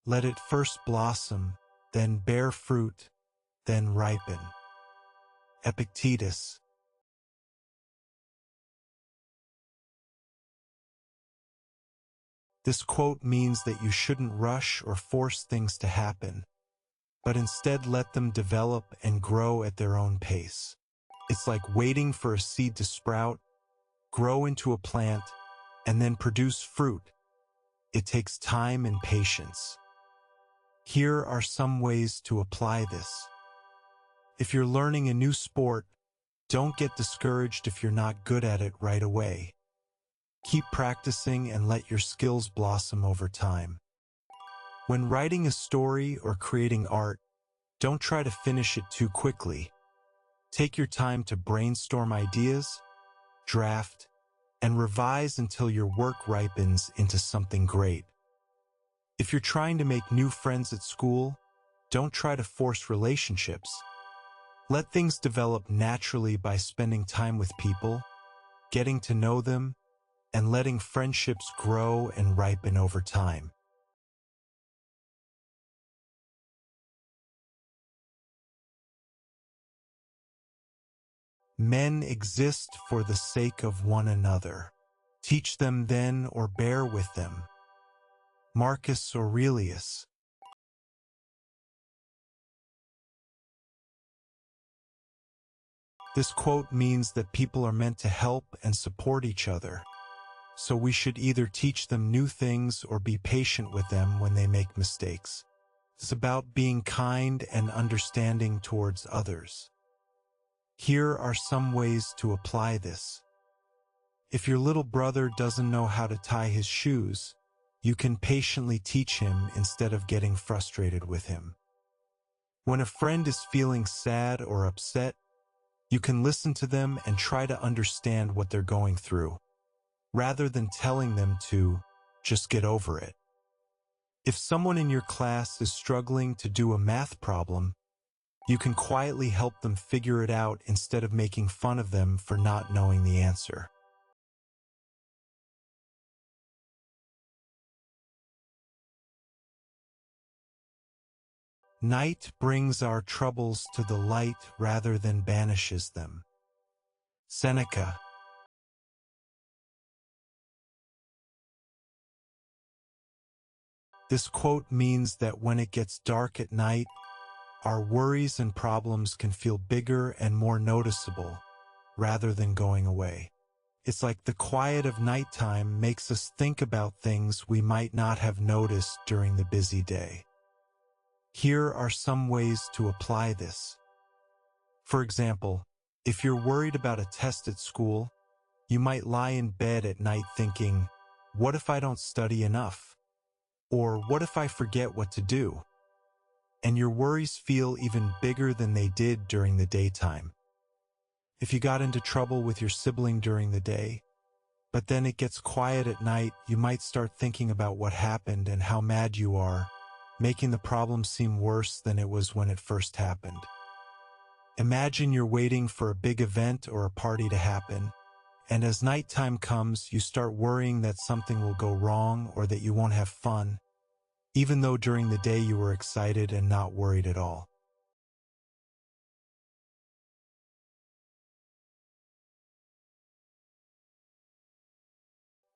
Let it first blossom, then bear fruit, then ripen. Epictetus. This quote means that you shouldn't rush or force things to happen, but instead let them develop and grow at their own pace. It's like waiting for a seed to sprout, grow into a plant, and then produce fruit. It takes time and patience. Here are some ways to apply this. If you're learning a new sport, don't get discouraged if you're not good at it right away. Keep practicing and let your skills blossom over time. When writing a story or creating art, don't try to finish it too quickly. Take your time to brainstorm ideas, draft, and revise until your work ripens into something great. If you're trying to make new friends at school, don't try to force relationships. Let things develop naturally by spending time with people, getting to know them, and letting friendships grow and ripen over time. Men exist for the sake of one another. Teach them then or bear with them. Marcus Aurelius. This quote means that people are meant to help and support each other, so we should either teach them new things or be patient with them when they make mistakes. It's about being kind and understanding towards others. Here are some ways to apply this. If your little brother doesn't know how to tie his shoes, you can patiently teach him instead of getting frustrated with him. When a friend is feeling sad or upset, you can listen to them and try to understand what they're going through, rather than telling them to just get over it. If someone in your class is struggling to do a math problem, you can quietly help them figure it out instead of making fun of them for not knowing the answer. Night brings our troubles to the light rather than banishes them. Seneca. This quote means that when it gets dark at night, our worries and problems can feel bigger and more noticeable, rather than going away. It's like the quiet of nighttime makes us think about things we might not have noticed during the busy day. Here are some ways to apply this. For example, if you're worried about a test at school, you might lie in bed at night thinking, "What if I don't study enough?" Or "What if I forget what to do?" And your worries feel even bigger than they did during the daytime. If you got into trouble with your sibling during the day, but then it gets quiet at night, you might start thinking about what happened and how mad you are, making the problem seem worse than it was when it first happened. Imagine you're waiting for a big event or a party to happen, and as nighttime comes, you start worrying that something will go wrong or that you won't have fun, even though during the day you were excited and not worried at all.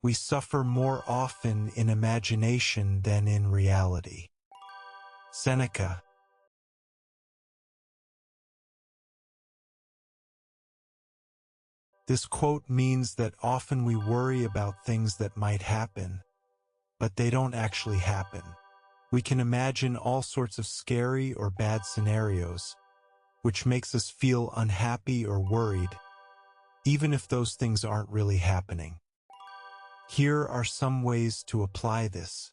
We suffer more often in imagination than in reality. Seneca. This quote means that often we worry about things that might happen, but they don't actually happen. We can imagine all sorts of scary or bad scenarios, which makes us feel unhappy or worried, even if those things aren't really happening. Here are some ways to apply this.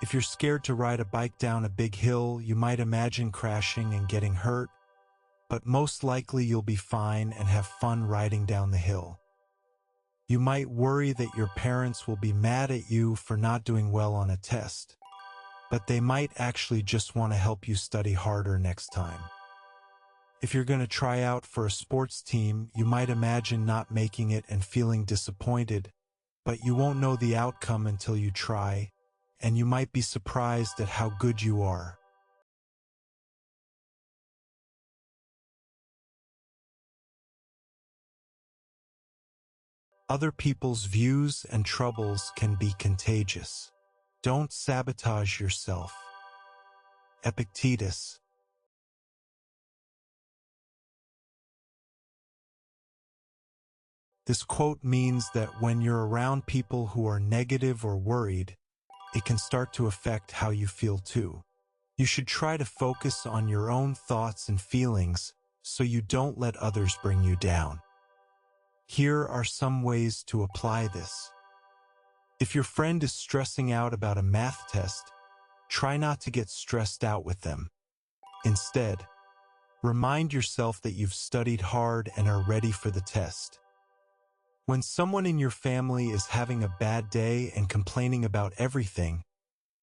If you're scared to ride a bike down a big hill, you might imagine crashing and getting hurt, but most likely you'll be fine and have fun riding down the hill. You might worry that your parents will be mad at you for not doing well on a test, but they might actually just want to help you study harder next time. If you're going to try out for a sports team, you might imagine not making it and feeling disappointed, but you won't know the outcome until you try, and you might be surprised at how good you are. Other people's views and troubles can be contagious. Don't sabotage yourself. Epictetus. This quote means that when you're around people who are negative or worried, it can start to affect how you feel too. You should try to focus on your own thoughts and feelings so you don't let others bring you down. Here are some ways to apply this. If your friend is stressing out about a math test, try not to get stressed out with them. Instead, remind yourself that you've studied hard and are ready for the test. When someone in your family is having a bad day and complaining about everything,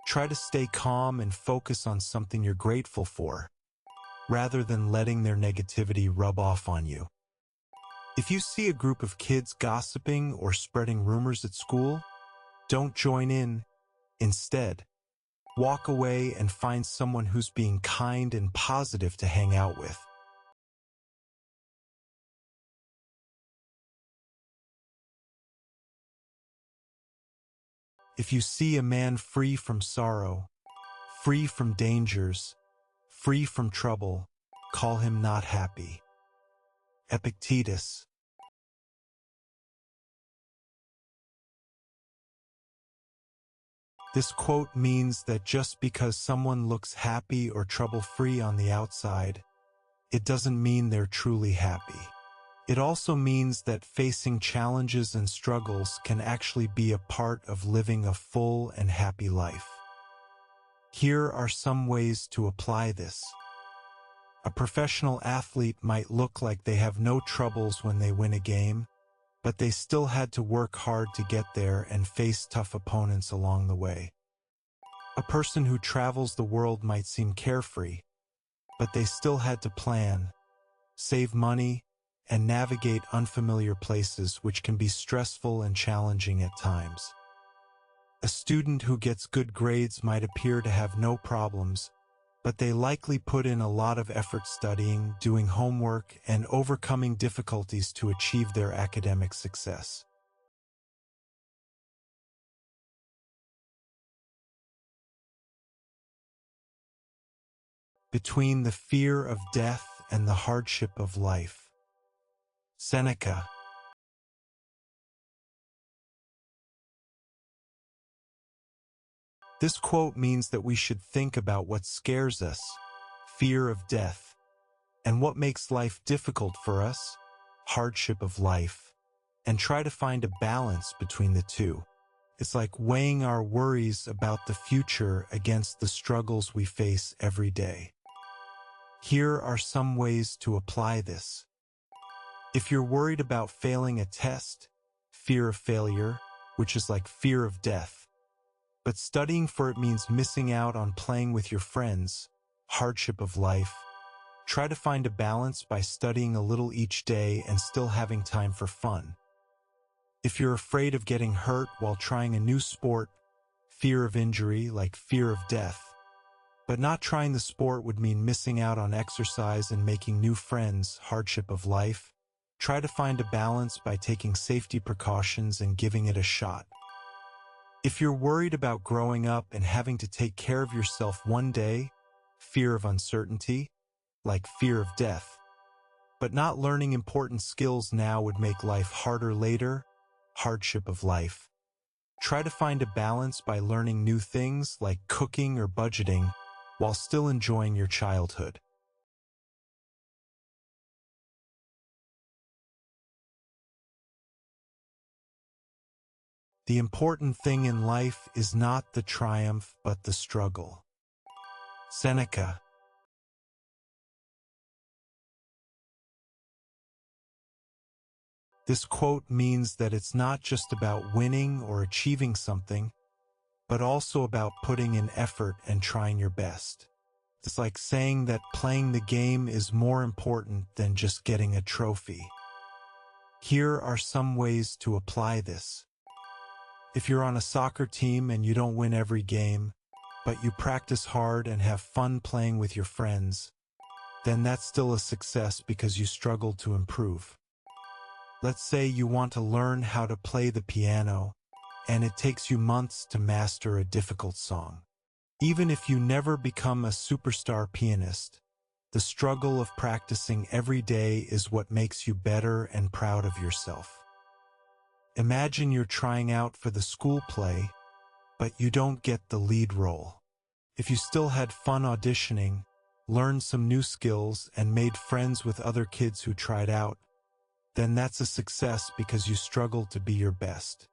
try to stay calm and focus on something you're grateful for, rather than letting their negativity rub off on you. If you see a group of kids gossiping or spreading rumors at school, don't join in. Instead, walk away and find someone who's being kind and positive to hang out with. If you see a man free from sorrow, free from dangers, free from trouble, call him not happy. Epictetus. This quote means that just because someone looks happy or trouble-free on the outside, it doesn't mean they're truly happy. It also means that facing challenges and struggles can actually be a part of living a full and happy life. Here are some ways to apply this. A professional athlete might look like they have no troubles when they win a game, but they still had to work hard to get there and face tough opponents along the way. A person who travels the world might seem carefree, but they still had to plan, save money, and navigate unfamiliar places, which can be stressful and challenging at times. A student who gets good grades might appear to have no problems, but they likely put in a lot of effort studying, doing homework, and overcoming difficulties to achieve their academic success. Between the fear of death and the hardship of life. Seneca. This quote means that we should think about what scares us, fear of death, and what makes life difficult for us, hardship of life, and try to find a balance between the two. It's like weighing our worries about the future against the struggles we face every day. Here are some ways to apply this. If you're worried about failing a test, fear of failure, which is like fear of death, but studying for it means missing out on playing with your friends, hardship of life, try to find a balance by studying a little each day and still having time for fun. If you're afraid of getting hurt while trying a new sport, fear of injury, like fear of death, but not trying the sport would mean missing out on exercise and making new friends, hardship of life, try to find a balance by taking safety precautions and giving it a shot. If you're worried about growing up and having to take care of yourself one day, fear of uncertainty, like fear of death, but not learning important skills now would make life harder later, hardship of life. Try to find a balance by learning new things like cooking or budgeting while still enjoying your childhood. The important thing in life is not the triumph, but the struggle. Seneca. This quote means that it's not just about winning or achieving something, but also about putting in effort and trying your best. It's like saying that playing the game is more important than just getting a trophy. Here are some ways to apply this. If you're on a soccer team and you don't win every game, but you practice hard and have fun playing with your friends, then that's still a success because you struggled to improve. Let's say you want to learn how to play the piano, and it takes you months to master a difficult song. Even if you never become a superstar pianist, the struggle of practicing every day is what makes you better and proud of yourself. Imagine you're trying out for the school play, but you don't get the lead role. If you still had fun auditioning, learned some new skills, and made friends with other kids who tried out, then that's a success because you struggled to be your best.